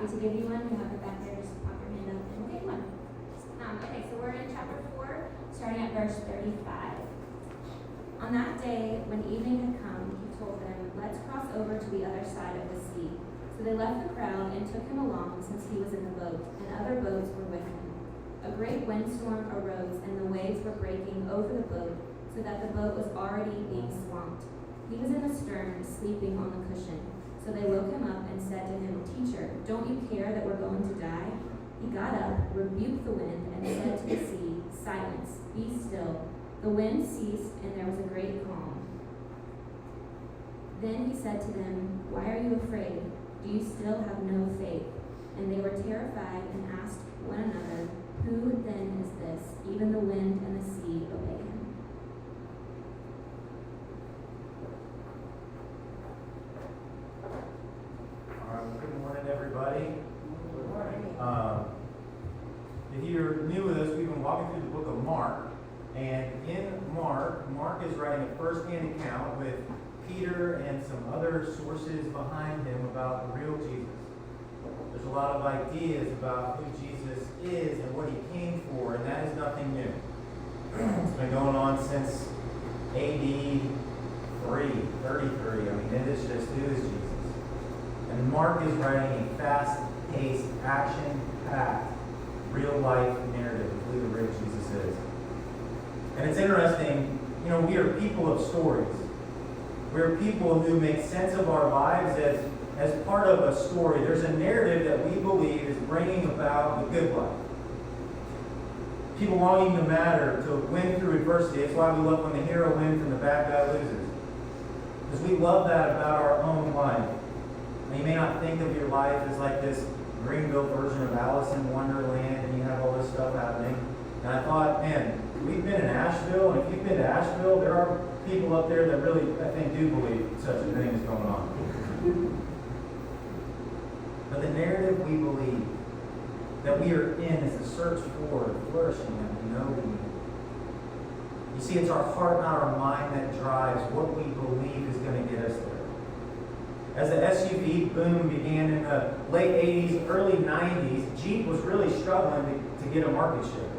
happy to give you one. You have it back there. Just pop your hand up and we'll get one. Okay, so we're in chapter 4, starting at verse 35. On that day, when evening had come, he told them, "Let's cross over to the other side of the sea." So they left the crowd and took him along, since he was in the boat, and other boats were with him. A great windstorm arose, and the waves were breaking over the boat, so that the boat was already being swamped. He was in the stern, sleeping on the cushion. So they woke him up and said to him, "Teacher, don't you care that we're going to die?" He got up, rebuked the wind, and said to the sea, "Silence, be still." The wind ceased, and there was a great calm. Then he said to them, "Why are you afraid? Do you still have no faith?" And they were terrified and asked one another, "Who then is this? Even the wind and the sea obey him." Good morning, everybody. Good morning. If you're new with us, we've been walking through the book of Mark. And in Mark is writing a first-hand account with Peter and some other sources behind him about the real Jesus. There's a lot of ideas about who Jesus is and what he came for, and that is nothing new. It's been going on since AD 33. I mean, it is just, who is Jesus? And Mark is writing a fast-paced, action-packed, real-life narrative of who the real Jesus is. And it's interesting, we are people of stories. We're people who make sense of our lives as part of a story. There's a narrative that we believe is bringing about the good life. People longing to matter, to win through adversity. That's why we love when the hero wins and the bad guy loses. Because we love that about our own life. And you may not think of your life as like this Greenville version of Alice in Wonderland, and you have all this stuff happening. And I thought, man, we've been in Asheville, and if you've been to Asheville, there are people up there that really, I think, do believe such a thing is going on. But the narrative we believe that we are in is the search for the flourishing that we know we need. You see, it's our heart, not our mind, that drives what we believe is going to get us there. As the SUV boom began in the late 80s, early 90s, Jeep was really struggling to get a market share.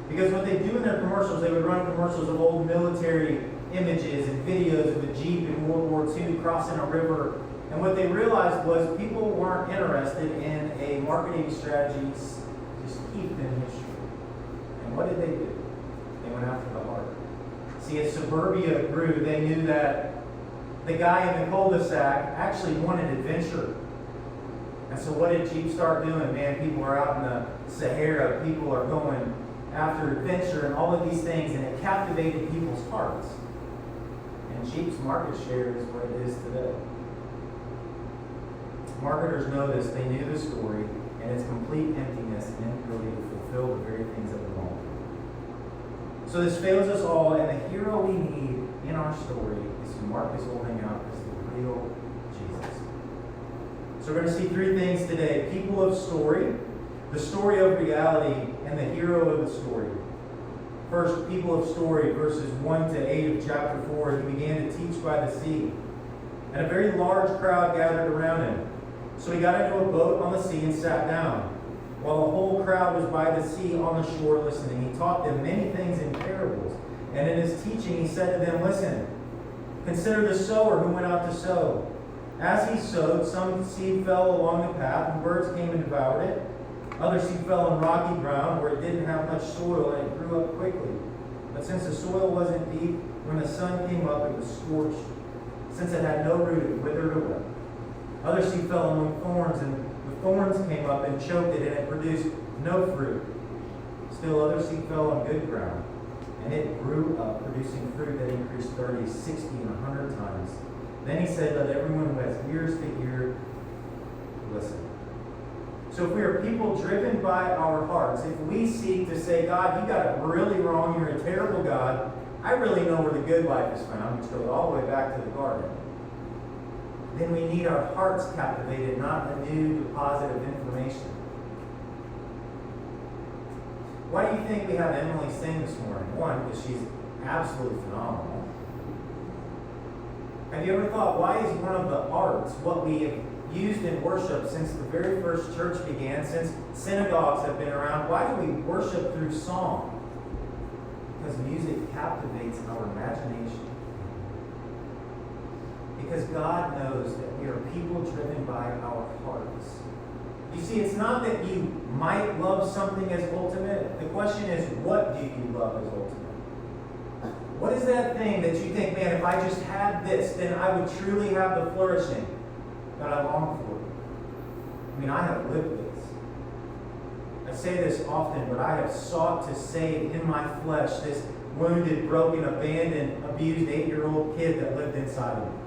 Because what they do in their commercials, they would run commercials of old military images and videos of a Jeep in World War II crossing a river. And what they realized was people weren't interested in a marketing strategy just steeped in history. And what did they do? They went after the heart. See, as suburbia grew, they knew that the guy in the cul-de-sac actually wanted adventure. And so what did Jeep start doing? Man, people are out in the Sahara. People are going after adventure and all of these things, and it captivated people's hearts. And Jeep's market share is what it is today. Marketers know this. They knew the story and its complete emptiness and inability to fulfill the very things that we want. So this fails us all, and the hero we need in our story is who Mark is holding out as the real Jesus. So we're going to see three things today: people of story, the story of reality, and the hero of the story. First, people of story, verses 1 to 8 of chapter 4. He began to teach by the sea, and a very large crowd gathered around him. So he got into a boat on the sea and sat down. While the whole crowd was by the sea on the shore listening, he taught them many things in parables. And in his teaching he said to them, "Listen, consider the sower who went out to sow. As he sowed, some seed fell along the path, and birds came and devoured it. Other seed fell on rocky ground where it didn't have much soil, and it grew up quickly. But since the soil wasn't deep, when the sun came up, it was scorched. Since it had no root, it withered away. Other seed fell among thorns, and the thorns came up and choked it, and it produced no fruit. Still other seed fell on good ground, and it grew up, producing fruit that increased 30, 60, and 100 times. Then he said, let everyone who has ears to hear, listen." So if we are people driven by our hearts, if we seek to say, "God, you got it really wrong, you're a terrible God, I really know where the good life is found," which goes all the way back to the garden, then we need our hearts captivated, not a new deposit of information. Why do you think we have Emily sing this morning? One, because she's absolutely phenomenal. Have you ever thought, why is one of the arts, what we have used in worship since the very first church began, since synagogues have been around. Why do we worship through song? Because music captivates our imagination. Because God knows that we are people driven by our hearts. You see, it's not that you might love something as ultimate. The question is, what do you love as ultimate? What is that thing that you think, man, if I just had this, then I would truly have the flourishing that I long for? I mean, I have lived this. I say this often, but I have sought to save in my flesh this wounded, broken, abandoned, abused 8-year-old kid that lived inside of me.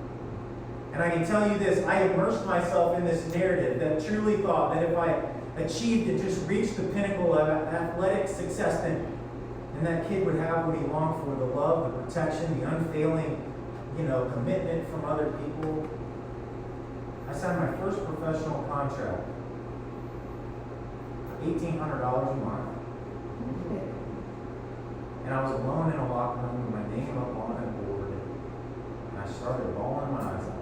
And I can tell you this, I immersed myself in this narrative that truly thought that if I achieved and just reached the pinnacle of athletic success, then that kid would have what he longed for, the love, the protection, the unfailing, commitment from other people. I signed my first professional contract, $1,800 a month. And I was alone in a locker room with my name up on a board, and I started bawling my eyes out.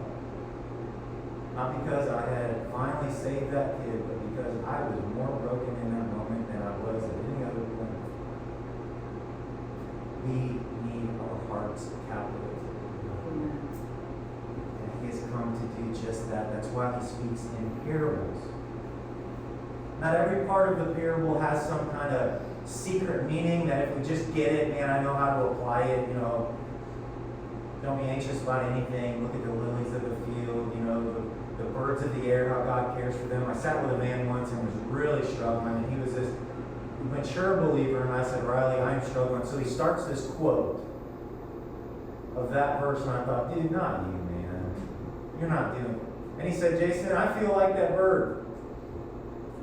Not because I had finally saved that kid, but because I was more broken in that moment than I was at any other point. We need our hearts captivated. And he has come to do just that. That's why he speaks in parables. Not every part of the parable has some kind of secret meaning that if we just get it, man, I know how to apply it, Don't be anxious about anything. Look at the lilies of the field, the birds of the air, how God cares for them. I sat with a man once and was really struggling, and he was this mature believer, and I said, Riley, I'm struggling. So he starts this quote of that verse, and I thought, dude, not you, man. You're not doing it. And he said, Jason, I feel like that bird.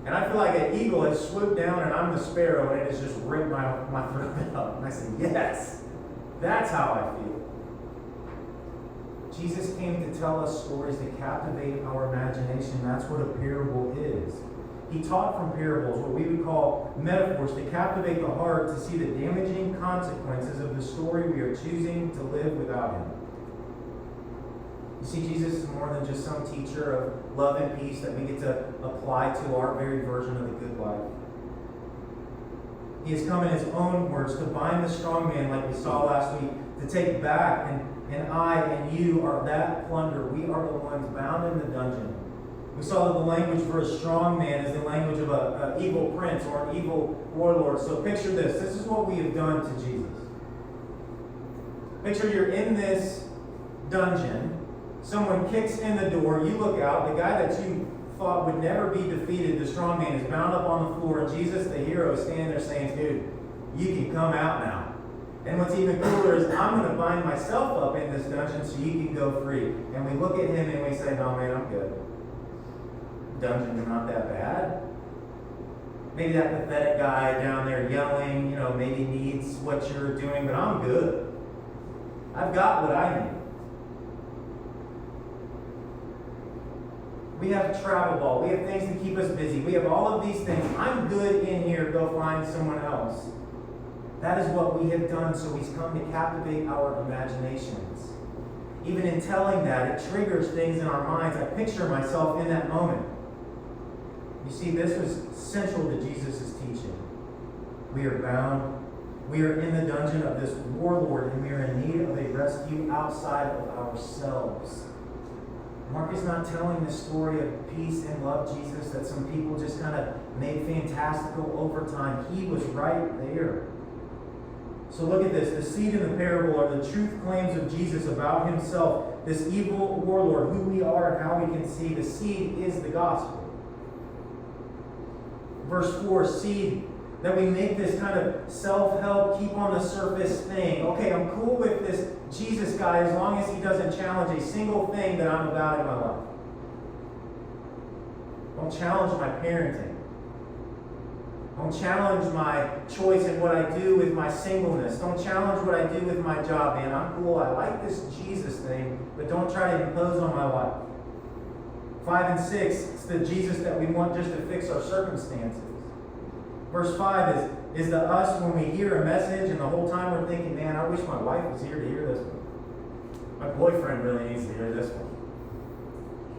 And I feel like an eagle has swooped down, and I'm the sparrow, and it has just ripped my throat out. And I said, yes, that's how I feel. Jesus came to tell us stories to captivate our imagination. That's what a parable is. He taught from parables, what we would call metaphors, to captivate the heart to see the damaging consequences of the story we are choosing to live without him. You see, Jesus is more than just some teacher of love and peace that we get to apply to our very version of the good life. He has come in his own words to bind the strong man, like we saw last week, to take back, and I and you are that plunder. We are the ones bound in the dungeon. We saw that the language for a strong man is the language of an evil prince or an evil warlord. So picture this. This is what we have done to Jesus. Picture you're in this dungeon. Someone kicks in the door. You look out. The guy that you thought would never be defeated, the strong man, is bound up on the floor. And Jesus, the hero, is standing there saying, dude, you can come out now. And what's even cooler is I'm going to bind myself up in this dungeon so you can go free. And we look at him and we say, no, man, I'm good. Dungeon's not that bad. Maybe that pathetic guy down there yelling, maybe needs what you're doing, but I'm good. I've got what I need. We have travel ball. We have things to keep us busy. We have all of these things. I'm good in here. Go find someone else. That is what we have done, so he's come to captivate our imaginations. Even in telling that, it triggers things in our minds. I picture myself in that moment. You see, this was central to Jesus' teaching. We are bound. We are in the dungeon of this warlord, and we are in need of a rescue outside of ourselves. Mark is not telling the story of peace and love Jesus that some people just kind of made fantastical over time. He was right there. So look at this. The seed in the parable are the truth claims of Jesus about himself, this evil warlord, who we are and how we can see. The seed is the gospel. Verse 4, seed, that we make this kind of self-help, keep on the surface thing. Okay, I'm cool with this Jesus guy as long as he doesn't challenge a single thing that I'm about in my life. Don't challenge my parenting. Don't challenge my choice in what I do with my singleness. Don't challenge what I do with my job, man. I'm cool. I like this Jesus thing, but don't try to impose on my life. 5 and 6, it's the Jesus that we want just to fix our circumstances. Verse 5 is the us when we hear a message and the whole time we're thinking, man, I wish my wife was here to hear this one. My boyfriend really needs to hear this one.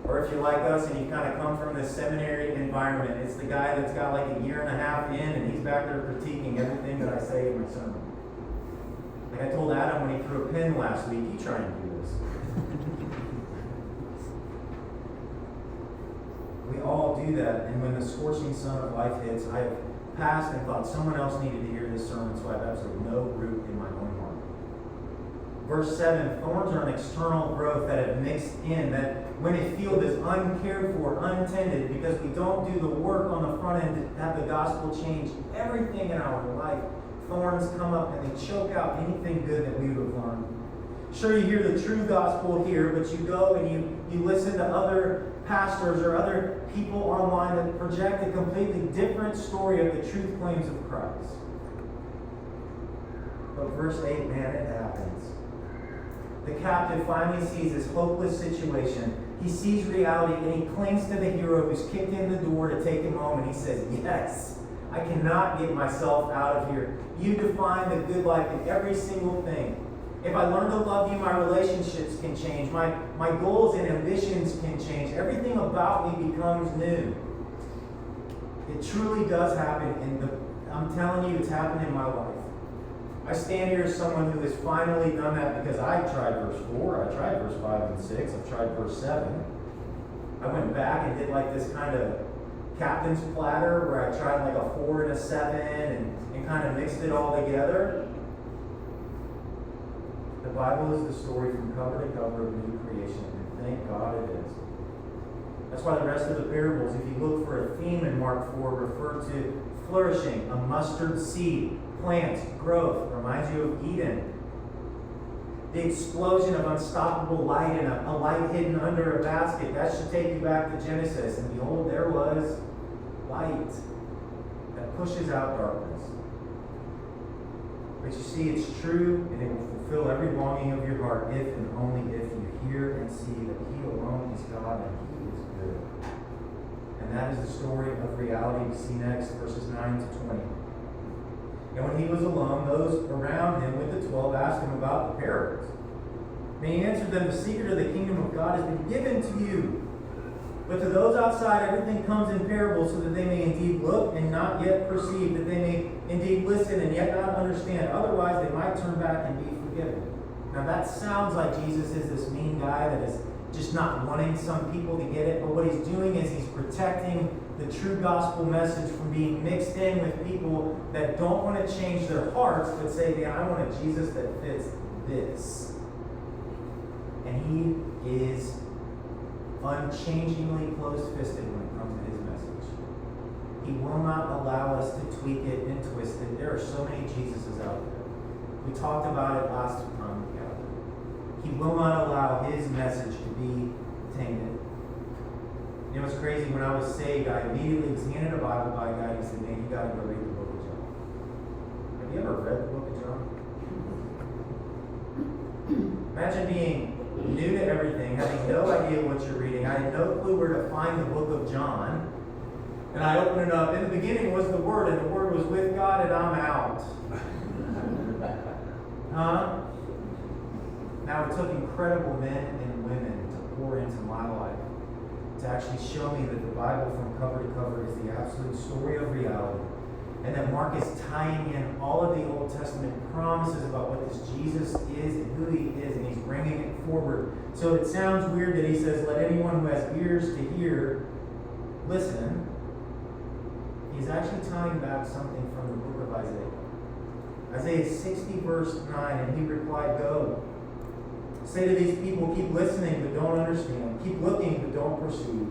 Or if you're like us and you kind of come from this seminary environment, it's the guy that's got like a year and a half in and he's back there critiquing everything that I say in my sermon. Like I told Adam when he threw a pin last week, you try and do this. We all do that, and when the scorching sun of life hits, I have passed and thought someone else needed to hear this sermon, so I have absolutely no root in my own heart. Verse 7, thorns are an external growth that have mixed in, that when a field is uncared for, untended, because we don't do the work on the front end to have the gospel change everything in our life, thorns come up and they choke out anything good that we would have learned. Sure, you hear the true gospel here, but you go and you listen to other pastors or other people online that project a completely different story of the truth claims of Christ. But verse 8, man, it happens. The captive finally sees his hopeless situation. He sees reality and he clings to the hero who's kicked in the door to take him home, and he says, yes, I cannot get myself out of here. You define the good life in every single thing. If I learn to love you, my relationships can change. My goals and ambitions can change. Everything about me becomes new. It truly does happen, and I'm telling you, it's happened in my life. I stand here as someone who has finally done that because I tried verse 4, I tried verse 5 and 6, I've tried verse 7. I went back and did like this kind of captain's platter where I tried like a 4 and a 7 and kind of mixed it all together. The Bible is the story from cover to cover of new creation, and thank God it is. That's why the rest of the parables, if you look for a theme in Mark 4, refer to flourishing, a mustard seed, plants, growth, reminds you of Eden. The explosion of unstoppable light and a light hidden under a basket, that should take you back to Genesis. And behold, there was light that pushes out darkness. But you see, it's true, and it will fulfill every longing of your heart if and only if you hear and see that He alone is God and He is good. And that is the story of reality we see next, verses 9 to 20. And when He was alone, those around Him with the 12 asked Him about the parables. And He answered them, the secret of the kingdom of God has been given to you. But to those outside, everything comes in parables, so that they may indeed look and not yet perceive, that they may indeed listen and yet not understand. Otherwise, they might turn back and be forgiven. Now, that sounds like Jesus is this mean guy that is just not wanting some people to get it. But what He's doing is He's protecting the true gospel message from being mixed in with people that don't want to change their hearts, but say, man, I want a Jesus that fits this. And He is unchangingly close-fisted when it comes to His message. He will not allow us to tweak it and twist it. There are so many Jesuses out there. We talked about it last time we gathered. He will not allow His message to be tainted. You know, it's crazy. When I was saved, I immediately was handed a Bible by a guy who said, man, you got to go read the book of John. Have you ever read the book of John? Imagine being new to everything, having no idea what you're reading. I had no clue where to find the book of John. And I opened it up. In the beginning was the Word, and the Word was with God, and I'm out. Huh? Now, it took incredible men and women to pour into my life to actually show me that the Bible from cover to cover is the absolute story of reality. And that Mark is tying in all of the Old Testament promises about what this Jesus is and who He is, and He's bringing it forward. So it sounds weird that He says, let anyone who has ears to hear listen. He's actually tying back something from the book of Isaiah. Isaiah 60 verse 9, and He replied, go. Say to these people, keep listening but don't understand. Keep looking but don't perceive.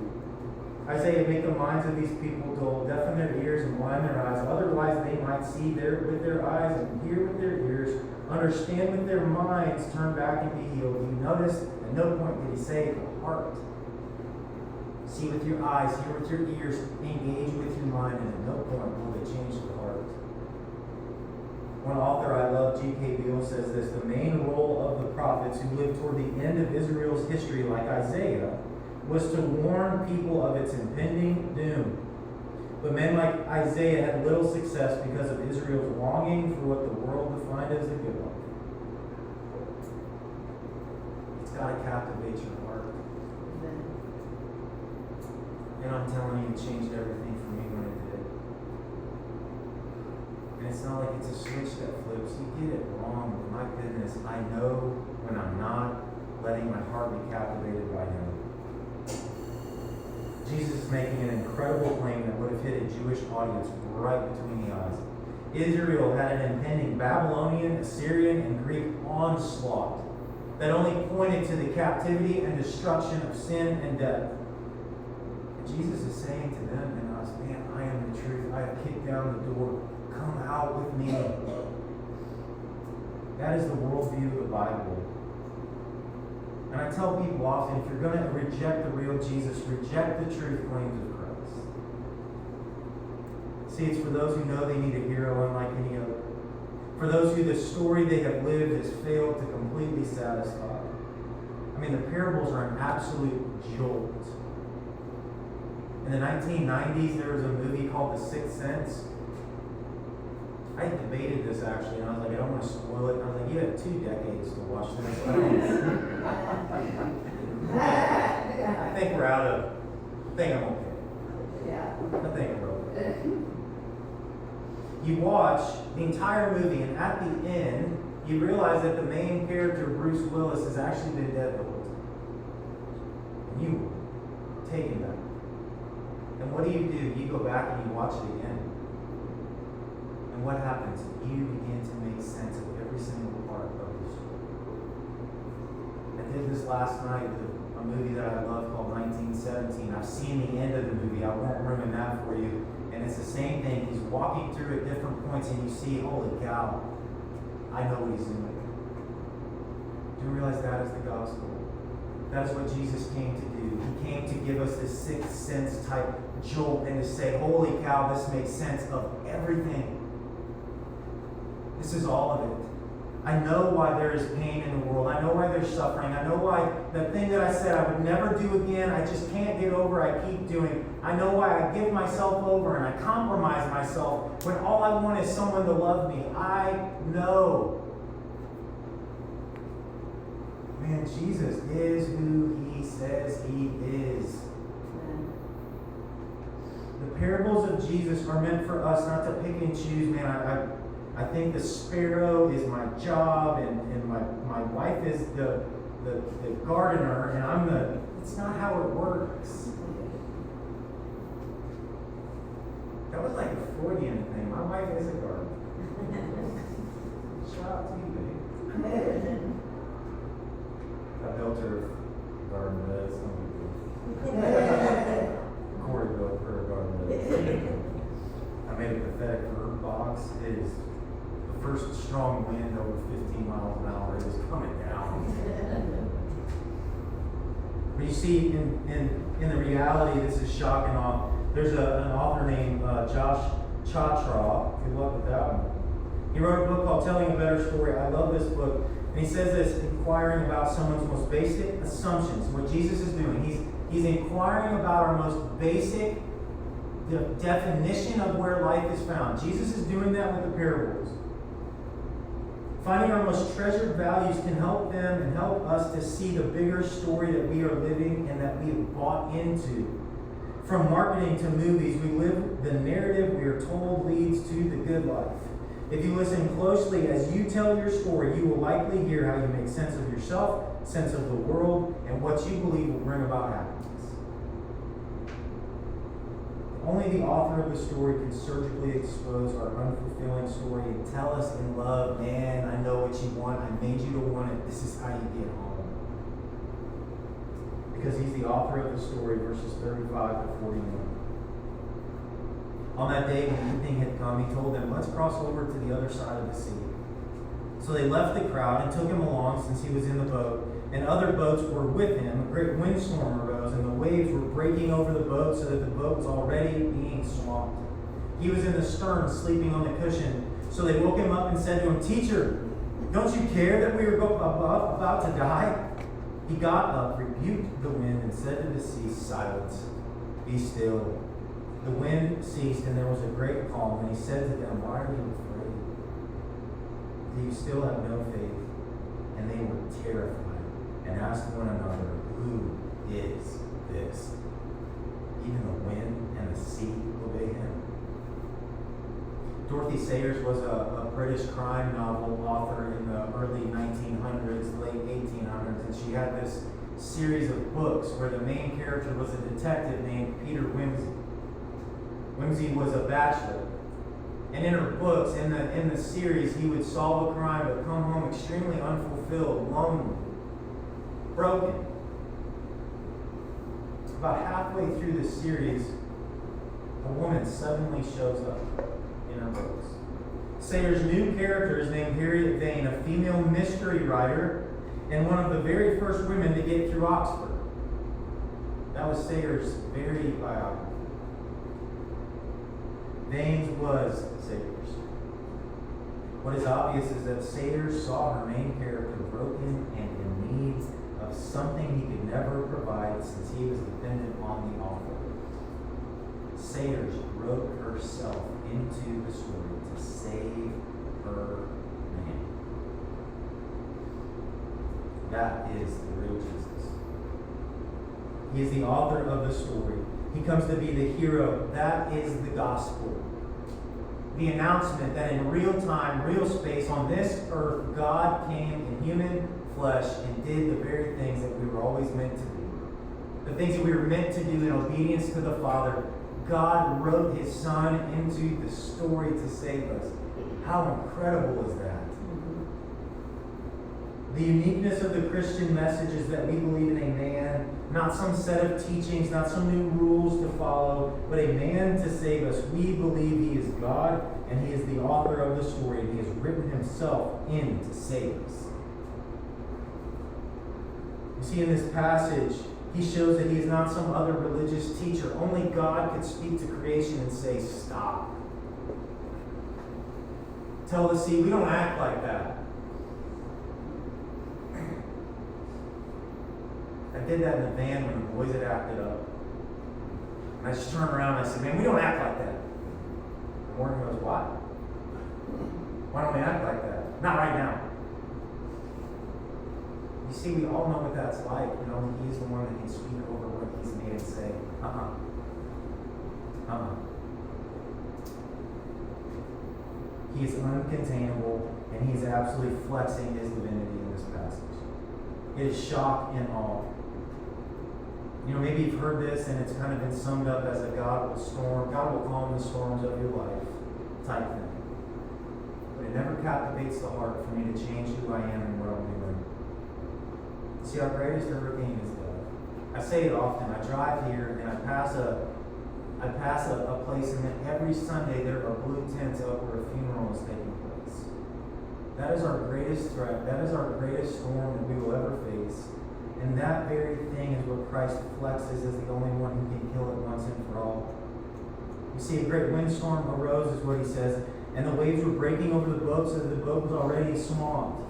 Isaiah, make the minds of these people dull, deafen their ears and blind their eyes. Otherwise they might see with their eyes and hear with their ears, understand with their minds, turn back and be healed. You notice at no point did He say the heart. See with your eyes, hear with your ears, engage with your mind, and at no point will they change the heart. One author I love, G.K. Beale, says this: the main role of the prophets who lived toward the end of Israel's history, like Isaiah, was to warn people of its impending doom. But men like Isaiah had little success because of Israel's longing for what the world defined as a good life. It's got to captivate your heart. I'm telling you, it changed everything for me when it did. And it's not like it's a switch that flips. You get it wrong, but my goodness, I know when I'm not letting my heart be captivated by Him. Jesus is making an incredible claim that would have hit a Jewish audience right between the eyes. Israel had an impending Babylonian, Assyrian, and Greek onslaught that only pointed to the captivity and destruction of sin and death. And Jesus is saying to them and us, man, I am the truth. I have kicked down the door. Come out with me. That is the worldview of the Bible. And I tell people often, if you're going to reject the real Jesus, reject the truth claims of Christ. See, it's for those who know they need a hero unlike any other. For those who the story they have lived has failed to completely satisfy. I mean, the parables are an absolute jolt. In the 1990s, there was a movie called The Sixth Sense. I debated this actually, and I was like, I don't want to spoil it. And I was like, you have 2 decades to watch this. I think we're out of. I think I'm okay. Yeah. I think we're okay. You watch the entire movie, and at the end, you realize that the main character, Bruce Willis, has actually been dead the whole time. And you were taken back. And what do? You go back and you watch it again. And what happens? You begin to make sense of every single part of the story. I did this last night with a movie that I love called 1917. I've seen the end of the movie. I won't ruin that for you. And it's the same thing. He's walking through at different points and you see, holy cow, I know what he's doing. Do you realize that is the gospel? That is what Jesus came to do. He came to give us this sixth sense type jolt and to say, holy cow, this makes sense of everything. This is all of it. I know why there is pain in the world. I know why there's suffering. I know why the thing that I said I would never do again, I just can't get over, I keep doing. I know why I give myself over and I compromise myself when all I want is someone to love me. I know. Man, Jesus is who He says He is. The parables of Jesus are meant for us not to pick and choose. Man, I think the sparrow is my job, and my wife is the gardener, and I'm the. It's not how it works. That was like a Freudian thing. My wife is a gardener. Shout out to you, babe. I built her garden bed. Corey built her a garden bed. I made it pathetic for her box. It is the first strong wind over 15 miles an hour. It was coming down. But you see, in the reality, this is shock and awe. There's an author named Josh Chatra. Good luck with that one. He wrote a book called Telling a Better Story. I love this book. And he says this, inquiring about someone's most basic assumptions. What Jesus is doing, he's inquiring about our most basic definition of where life is found. Jesus is doing that with the parables. Finding our most treasured values can help them and help us to see the bigger story that we are living and that we have bought into. From marketing to movies, we live the narrative we are told leads to the good life. If you listen closely as you tell your story, you will likely hear how you make sense of yourself, sense of the world, and what you believe will bring about happiness. Only the author of the story can surgically expose our unfulfilling story and tell us in love, man, I know what you want. I made you to want it. This is how you get home. Because he's the author of the story, verses 35 to 41. On that day when evening had come, he told them, let's cross over to the other side of the sea. So they left the crowd and took him along since he was in the boat, and other boats were with him. A great windstorm arose, and the waves were breaking over the boat so that the boat was already being swamped. He was in the stern, sleeping on the cushion. So they woke him up and said to him, Teacher, don't you care that we are about to die? He got up, rebuked the wind, and said to the sea, Silence, be still. The wind ceased, and there was a great calm. And he said to them, Why are you afraid? Do you still have no faith? And they were terrified and asked one another, Who is this? even the wind and the sea obey him. Dorothy Sayers was a British crime novel author in the early 1900s, late 1800s, and she had this series of books where the main character was a detective named Peter Wimsey. Wimsey was a bachelor, and in her books, in the series, he would solve a crime but come home extremely unfulfilled, lonely, broken. About halfway through the series, a woman suddenly shows up in her books. Sayers' new character is named Harriet Vane, a female mystery writer and one of the very first women to get through Oxford. That was Sayers' very biography. Vane's was Sayers. What is obvious is that Sayers saw her main character broken and in need of something he could never provide since he was dependent on the author. Sayers wrote herself into the story to save her man. That is the real Jesus. He is the author of the story. He comes to be the hero. That is the gospel. The announcement that in real time, real space, on this earth, God came in human flesh and did the very things that we were always meant to do. The things that we were meant to do in obedience to the Father. God wrote his Son into the story to save us. How incredible is that? The uniqueness of the Christian message is that we believe in a man, not some set of teachings, not some new rules to follow, but a man to save us. We believe he is God and he is the author of the story, and he has written himself in to save us. You see, in this passage, he shows that he is not some other religious teacher. Only God could speak to creation and say, stop. Tell the sea, we don't act like that. I did that in the van when the boys had acted up. And I just turned around and I said, man, we don't act like that. And Morgan goes, why? Why don't we act like that? Not right now. You see, we all know what that's like. You know, he's the one that can speak over what he's made and say, He is uncontainable, and he is absolutely flexing his divinity in this passage. It is shock and awe. You know, maybe you've heard this and it's kind of been summed up as a God will calm the storms of your life type thing. But it never captivates the heart for me to change who I am and what I'm doing. See, our greatest hurricane is death. I say it often. I drive here and I pass a place, and then every Sunday there are blue tents up where a funeral is taking place. That is our greatest threat. That is our greatest storm that we will ever face. And that very thing is what Christ flexes as the only one who can kill it once and for all. You see, a great windstorm arose, is what he says, and the waves were breaking over the boat so that the boat was already swamped.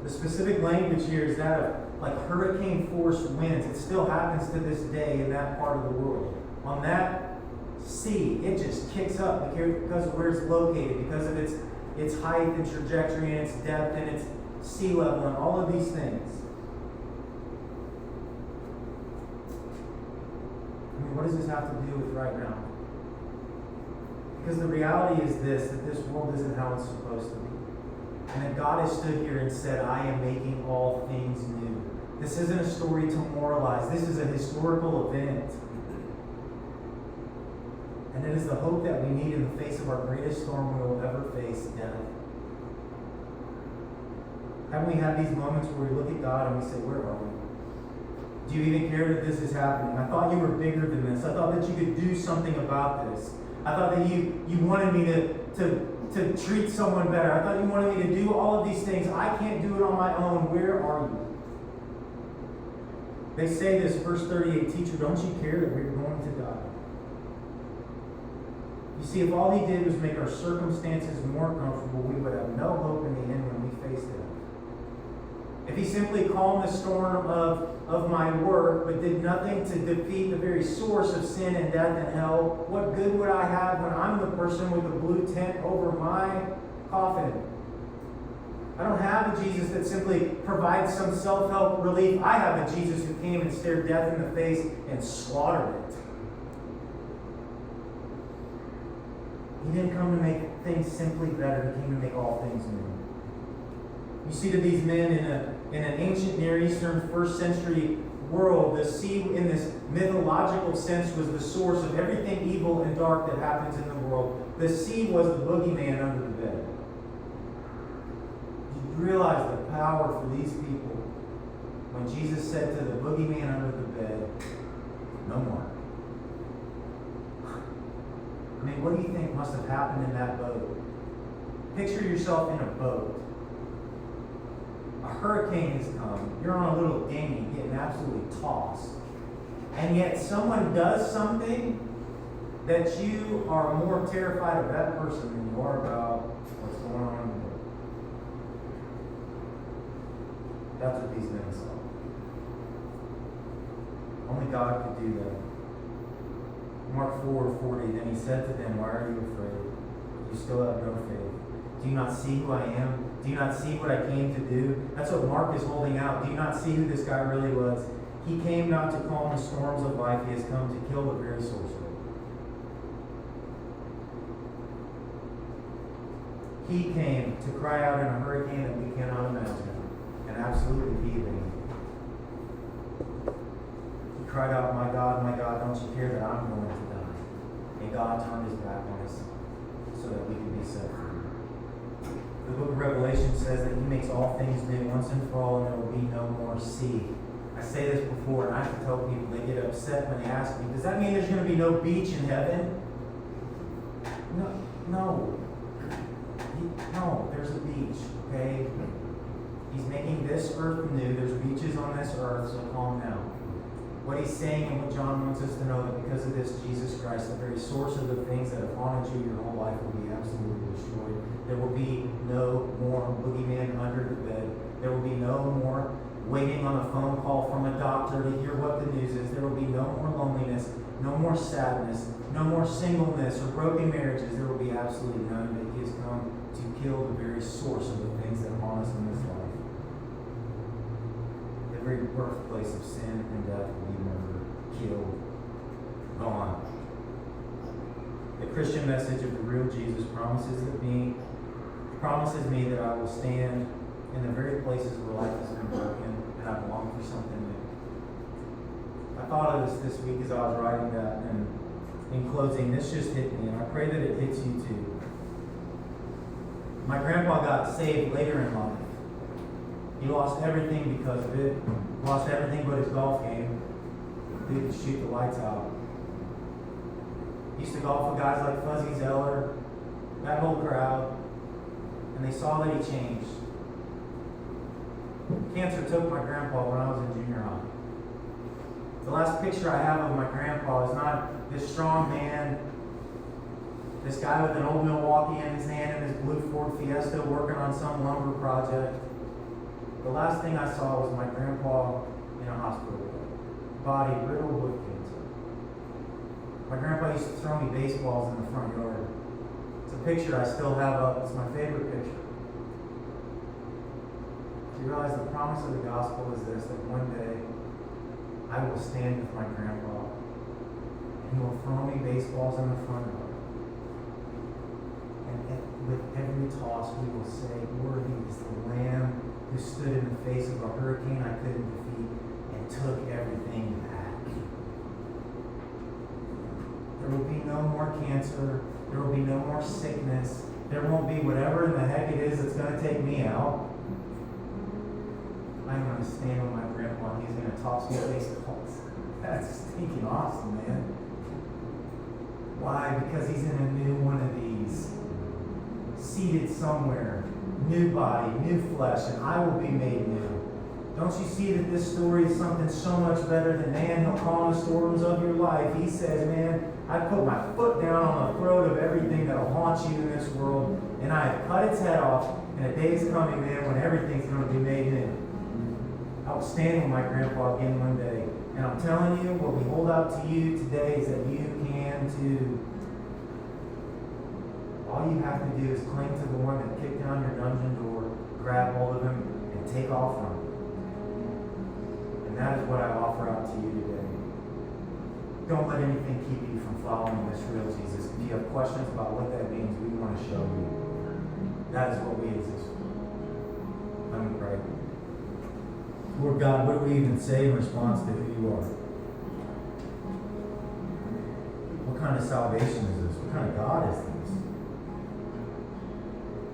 The specific language here is that of like hurricane force winds. It still happens to this day in that part of the world. On that sea, it just kicks up because of where it's located, because of its height and trajectory and its depth and its sea level and all of these things. I mean, what does this have to do with right now? Because the reality is this, that this world isn't how it's supposed to be. And that God has stood here and said, I am making all things new. This isn't a story to moralize. This is a historical event. And it is the hope that we need in the face of our greatest storm we will ever face, death. Haven't we had these moments where we look at God and we say, where are we? Do you even care that this is happening? I thought you were bigger than this. I thought that you could do something about this. I thought that you wanted me to treat someone better. I thought you wanted me to do all of these things. I can't do it on my own. Where are you? They say this, verse 38, teacher, don't you care that we're going to die? You see, if all he did was make our circumstances more comfortable, we would have no hope in the end when we face death. If he simply calmed the storm of my work, but did nothing to defeat the very source of sin and death and hell, what good would I have when I'm the person with the blue tent over my coffin? I don't have a Jesus that simply provides some self-help relief. I have a Jesus who came and stared death in the face and slaughtered it. He didn't come to make things simply better. He came to make all things new. You see, to these men in an ancient Near Eastern first century world, the sea in this mythological sense was the source of everything evil and dark that happens in the world. The sea was the boogeyman under the bed. Did you realize the power for these people when Jesus said to the boogeyman under the bed, no more? I mean, what do you think must have happened in that boat? Picture yourself in a boat. A hurricane has come. You're on a little dinghy getting absolutely tossed. And yet someone does something that you are more terrified of that person than you are about what's going on in the boat. That's what these men saw. Only God could do that. Mark 4:40, then he said to them, why are you afraid? You still have no faith. Do you not see who I am? Do you not see what I came to do? That's what Mark is holding out. Do you not see who this guy really was? He came not to calm the storms of life. He has come to kill the very source of it. He came to cry out in a hurricane that we cannot imagine and absolutely be there. He cried out, my God, don't you care that I'm going to die? And God turned his back on us so that we could be set free. The book of Revelation says that he makes all things new once and for all, and there will be no more sea. I say this before, and I have to tell people, they get upset when they ask me, does that mean there's going to be no beach in heaven? No, there's a beach, okay? He's making this earth new. There's beaches on this earth, so calm down. What he's saying and what John wants us to know, that because of this, Jesus Christ, the very source of the things that have haunted you your whole life, will be absolutely destroyed. There will be no more boogeyman under the bed. There will be no more waiting on a phone call from a doctor to hear what the news is. There will be no more loneliness, no more sadness, no more singleness or broken marriages. There will be absolutely none. That he has come to kill the very source of the things that haunt us in this life. The very birthplace of sin and death will be murdered, killed, gone. The Christian message of the real Jesus promises me that I will stand in the very places where life has been broken, and I belong for something new. I thought of this week as I was writing that, and in closing, this just hit me, and I pray that it hits you too. My grandpa got saved later in life. He lost everything because of it. Lost everything but his golf game. He could shoot the lights out. He used to golf with guys like Fuzzy Zeller, that whole crowd, and they saw that he changed. Cancer took my grandpa when I was in junior high. The last picture I have of my grandpa is not this strong man, this guy with an old Milwaukee in his hand and his blue Ford Fiesta working on some lumber project. The last thing I saw was my grandpa in a hospital bed, body riddled with cancer. My grandpa used to throw me baseballs in the front yard. It's a picture I still have up. It's my favorite picture. Do you realize the promise of the gospel is this, that one day I will stand with my grandpa and he will throw me baseballs in the front yard. And with every toss he will say, worthy is the Lamb who stood in the face of a hurricane I couldn't defeat and took everything back. There will be no more cancer. There will be no more sickness. There won't be whatever in the heck it is that's going to take me out. I'm going to stand with my grandpa and he's going to toss me baseballs. That's stinking awesome, man. Why? Because he's in a new one of these. Seated somewhere. New body, new flesh, and I will be made new. Don't you see that this story is something so much better than man? He'll calm the storms of your life. He says, man, I put my foot down on the throat of everything that will haunt you in this world, and I have cut its head off, and a day is coming, man, when everything's going to be made new. I will stand with my grandpa again one day, and I'm telling you, what we hold out to you today is that you can too. All you have to do is cling to the one that kicked down your dungeon door, grab hold of him, and take off from him. And that is what I offer out to you today. Don't let anything keep you from following this real Jesus. If you have questions about what that means, we want to show you. That is what we exist for. Let me pray. Lord God, what do we even say in response to who you are? What kind of salvation is this? What kind of God is this?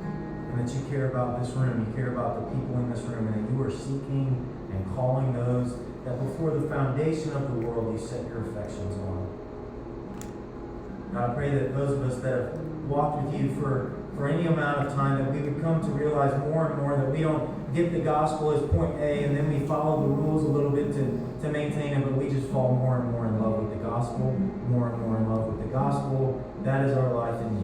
And that you care about this room, you care about the people in this room, and that you are seeking and calling those that before the foundation of the world you set your affections on. God, I pray that those of us that have walked with you for any amount of time, that we would come to realize more and more that we don't get the gospel as point A and then we follow the rules a little bit to maintain it, but we just fall more and more in love with the gospel, more and more in love with the gospel. That is our life in you.